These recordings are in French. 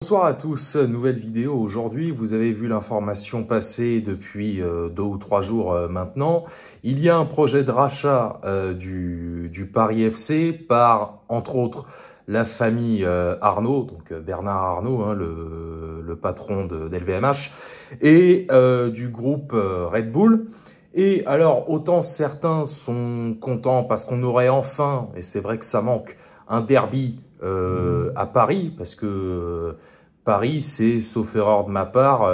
Bonsoir à tous, nouvelle vidéo aujourd'hui. Vous avez vu l'information passer depuis 2 ou 3 jours maintenant. Il y a un projet de rachat du Paris FC par, entre autres, la famille Arnault, donc Bernard Arnault, hein, le patron d'LVMH, et du groupe Red Bull. Et alors, autant certains sont contents parce qu'on aurait enfin, et c'est vrai que ça manque, un derby à Paris, parce que Paris, c'est, sauf erreur de ma part,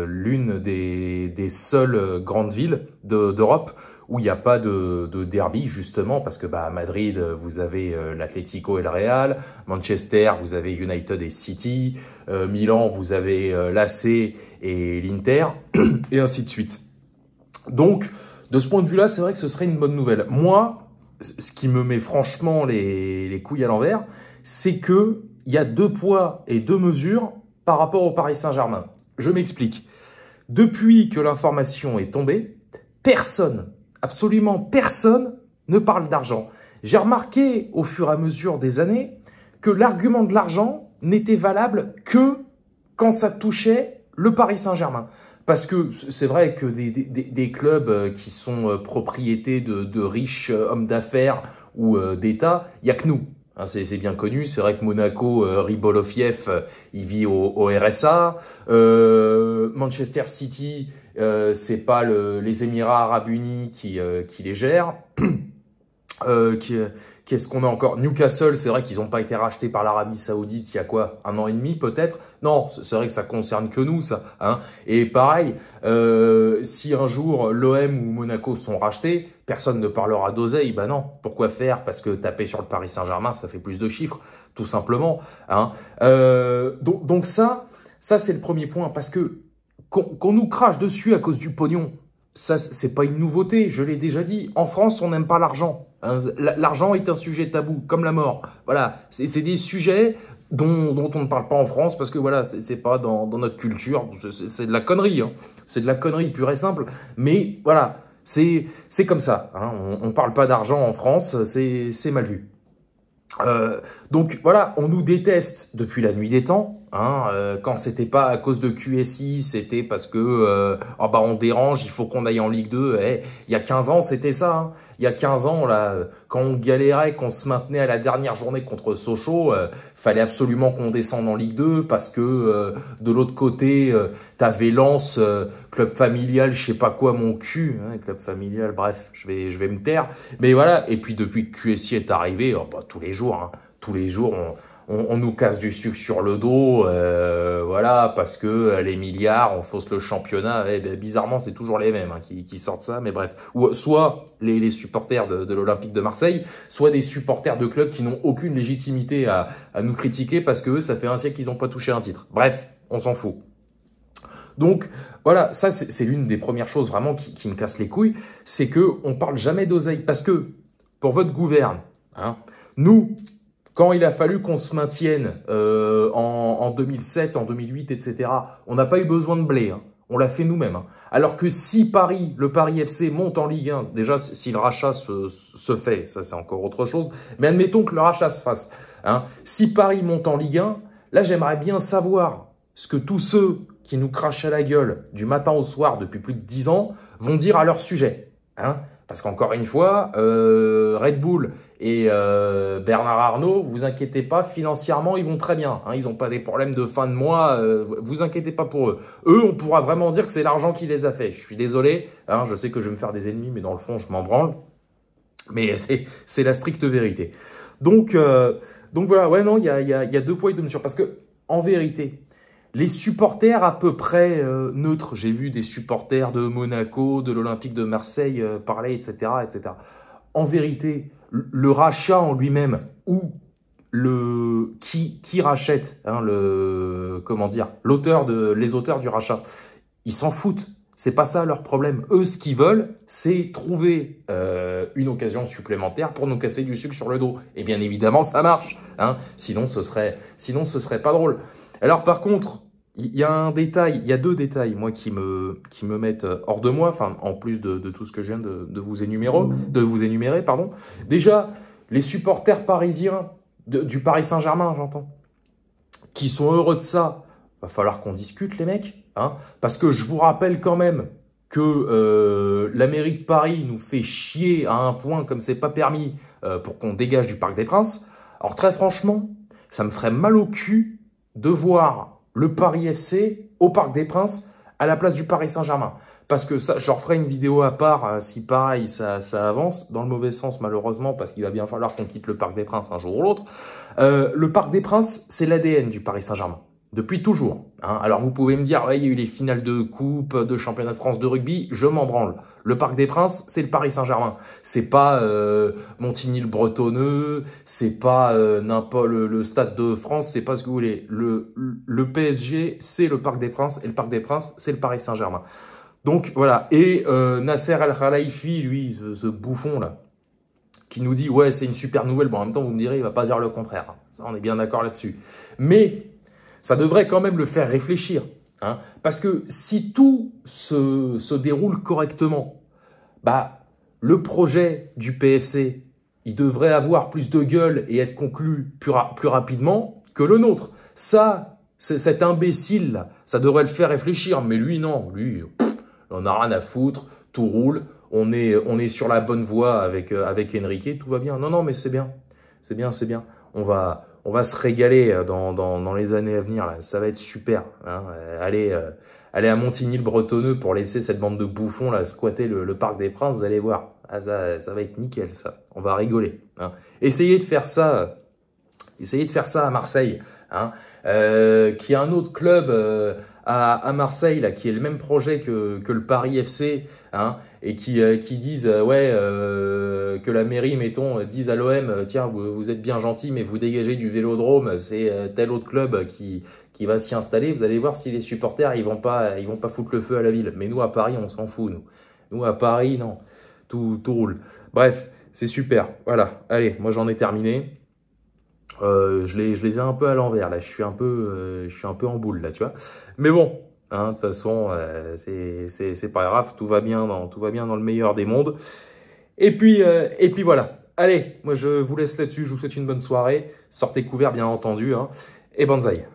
l'une des seules grandes villes d'Europe où il n'y a pas de derby, justement, parce que à Madrid, vous avez l'Atlético et le Real, Manchester, vous avez United et City, Milan, vous avez l'AC et l'Inter, et ainsi de suite. Donc, de ce point de vue-là, c'est vrai que ce serait une bonne nouvelle. Moi, ce qui me met franchement les couilles à l'envers, c'est que il y a 2 poids et 2 mesures par rapport au Paris Saint-Germain. Je m'explique. Depuis que l'information est tombée, personne, absolument personne, ne parle d'argent. J'ai remarqué au fur et à mesure des années que l'argument de l'argent n'était valable que quand ça touchait le Paris Saint-Germain. Parce que c'est vrai que des clubs qui sont propriétés de riches hommes d'affaires ou d'État, il n'y a que nous. Hein, c'est bien connu, c'est vrai que Monaco, Riboloviev, il vit au RSA. Manchester City, c'est pas les Émirats Arabes Unis qui les gèrent. Qu'est-ce qu'on a encore? Newcastle, c'est vrai qu'ils n'ont pas été rachetés par l'Arabie Saoudite il y a quoi? 1 an et demi peut-être? Non, c'est vrai que ça concerne que nous, ça. Hein. Et pareil, si un jour l'OM ou Monaco sont rachetés, personne ne parlera d'oseille. Ben non, pourquoi faire? Parce que taper sur le Paris Saint-Germain, ça fait plus de chiffres, tout simplement. Hein. Donc ça c'est le premier point, parce que qu'on nous crache dessus à cause du pognon, ça, c'est pas une nouveauté, je l'ai déjà dit. En France, on n'aime pas l'argent. Hein. L'argent est un sujet tabou, comme la mort. Voilà, c'est des sujets dont on ne parle pas en France parce que voilà, c'est pas dans notre culture. C'est de la connerie, hein. C'est de la connerie pure et simple. Mais voilà, c'est comme ça. Hein. On ne parle pas d'argent en France, c'est mal vu. Donc voilà, on nous déteste depuis la nuit des temps. Hein, quand c'était pas à cause de QSI, c'était parce que on dérange, il faut qu'on aille en Ligue 2. Il y a 15 ans, c'était ça. Hein. Il y a 15 ans, là, quand on galérait, qu'on se maintenait à la dernière journée contre Sochaux, fallait absolument qu'on descende en Ligue 2 parce que de l'autre côté, t'avais Lens, club familial, je sais pas quoi, mon cul, hein, club familial, bref, je vais me taire. Mais voilà, et puis depuis que QSI est arrivé, tous les jours, hein, tous les jours, on nous casse du sucre sur le dos, voilà, parce que les milliards, on fausse le championnat. Bizarrement, c'est toujours les mêmes hein, qui sortent ça, mais bref. Ou soit les supporters de l'Olympique de Marseille, soit des supporters de clubs qui n'ont aucune légitimité à nous critiquer parce que eux, ça fait un siècle qu'ils n'ont pas touché un titre. Bref, on s'en fout. Donc, voilà, ça, c'est l'une des premières choses vraiment qui me casse les couilles, c'est qu'on parle jamais d'oseille. Parce que, pour votre gouverne, hein, nous, quand il a fallu qu'on se maintienne en 2007, en 2008, etc., on n'a pas eu besoin de blé. Hein. On l'a fait nous-mêmes. Hein. Alors que si Paris, le Paris FC monte en Ligue 1, déjà si le rachat se fait, ça c'est encore autre chose, mais admettons que le rachat se fasse. Hein. Si Paris monte en Ligue 1, là j'aimerais bien savoir ce que tous ceux qui nous crachent à la gueule du matin au soir depuis plus de 10 ans vont dire à leur sujet. Hein. Parce qu'encore une fois, Red Bull et Bernard Arnault, vous inquiétez pas, financièrement, ils vont très bien. Hein, ils n'ont pas des problèmes de fin de mois, vous inquiétez pas pour eux. Eux, on pourra vraiment dire que c'est l'argent qui les a fait. Je suis désolé, hein, je sais que je vais me faire des ennemis, mais dans le fond, je m'en branle. Mais c'est la stricte vérité. Donc voilà, ouais, non, il y a 2 poids et 2 mesures. Parce que, en vérité, les supporters à peu près neutres, j'ai vu des supporters de Monaco, de l'Olympique de Marseille parler, etc., etc. En vérité, le rachat en lui-même ou qui rachète, hein, les auteurs du rachat, ils s'en foutent. C'est pas ça leur problème. Eux, ce qu'ils veulent, c'est trouver une occasion supplémentaire pour nous casser du sucre sur le dos. Et bien évidemment, ça marche. Hein. Sinon, ce serait pas drôle. Alors par contre, il y a un détail, il y a 2 détails, moi, qui me mettent hors de moi, enfin, en plus de tout ce que je viens de vous énumérer, pardon. Déjà, les supporters parisiens du Paris Saint-Germain, j'entends. qui sont heureux de ça, va falloir qu'on discute, les mecs. Hein, parce que je vous rappelle quand même que la mairie de Paris nous fait chier à un point comme c'est pas permis pour qu'on dégage du Parc des Princes. Alors très franchement, ça me ferait mal au cul de voir le Paris FC au Parc des Princes à la place du Paris Saint-Germain. Parce que ça, je leur ferai une vidéo à part si pareil ça avance, dans le mauvais sens malheureusement, parce qu'il va bien falloir qu'on quitte le Parc des Princes un jour ou l'autre. Le Parc des Princes, c'est l'ADN du Paris Saint-Germain. Depuis toujours. Hein. Alors vous pouvez me dire, ouais, il y a eu les finales de coupe, de championnat de France de rugby, je m'en branle. Le Parc des Princes, c'est le Paris Saint-Germain. C'est pas Montigny-le-Bretonneux, c'est pas n'importe le Stade de France, c'est pas ce que vous voulez. Le PSG, c'est le Parc des Princes, et le Parc des Princes, c'est le Paris Saint-Germain. Donc voilà. Et Nasser El-Khelaifi, lui, ce bouffon là, qui nous dit, ouais, c'est une super nouvelle. Bon, en même temps, vous me direz, il va pas dire le contraire. Ça, on est bien d'accord là-dessus. Mais ça devrait quand même le faire réfléchir. Hein, parce que si tout se déroule correctement, bah, le projet du PFC, il devrait avoir plus de gueule et être conclu plus rapidement que le nôtre. Ça, cet imbécile, ça devrait le faire réfléchir. Mais lui, non. Lui, on n'a rien à foutre, tout roule. On est sur la bonne voie avec Enrique, tout va bien. Non, non, mais c'est bien. C'est bien, c'est bien. On va se régaler dans les années à venir. Là. Ça va être super. Hein. Allez à Montigny-le-Bretonneux pour laisser cette bande de bouffons là, squatter le Parc des Princes. Vous allez voir. Ah, ça va être nickel, ça. On va rigoler. Hein. Essayez de faire ça à Marseille. Hein. Qui est un autre club à Marseille là, qui est le même projet que le Paris FC. Hein, et qui disent que la mairie, mettons, dise à l'OM, tiens, vous êtes bien gentil, mais vous dégagez du Vélodrome, c'est tel autre club qui va s'y installer. Vous allez voir si les supporters, ils vont pas foutre le feu à la ville. Mais nous, à Paris, on s'en fout, nous. Nous, à Paris, non. Tout roule. Bref, c'est super. Voilà. Allez, moi, j'en ai terminé. Je les ai un peu à l'envers, là. Je suis un peu en boule, là, tu vois. Mais bon. Hein, de toute façon, c'est pas grave, tout va bien dans le meilleur des mondes. Et puis voilà. Allez, moi je vous laisse là-dessus, je vous souhaite une bonne soirée. Sortez couverts, bien entendu. Hein, et banzai.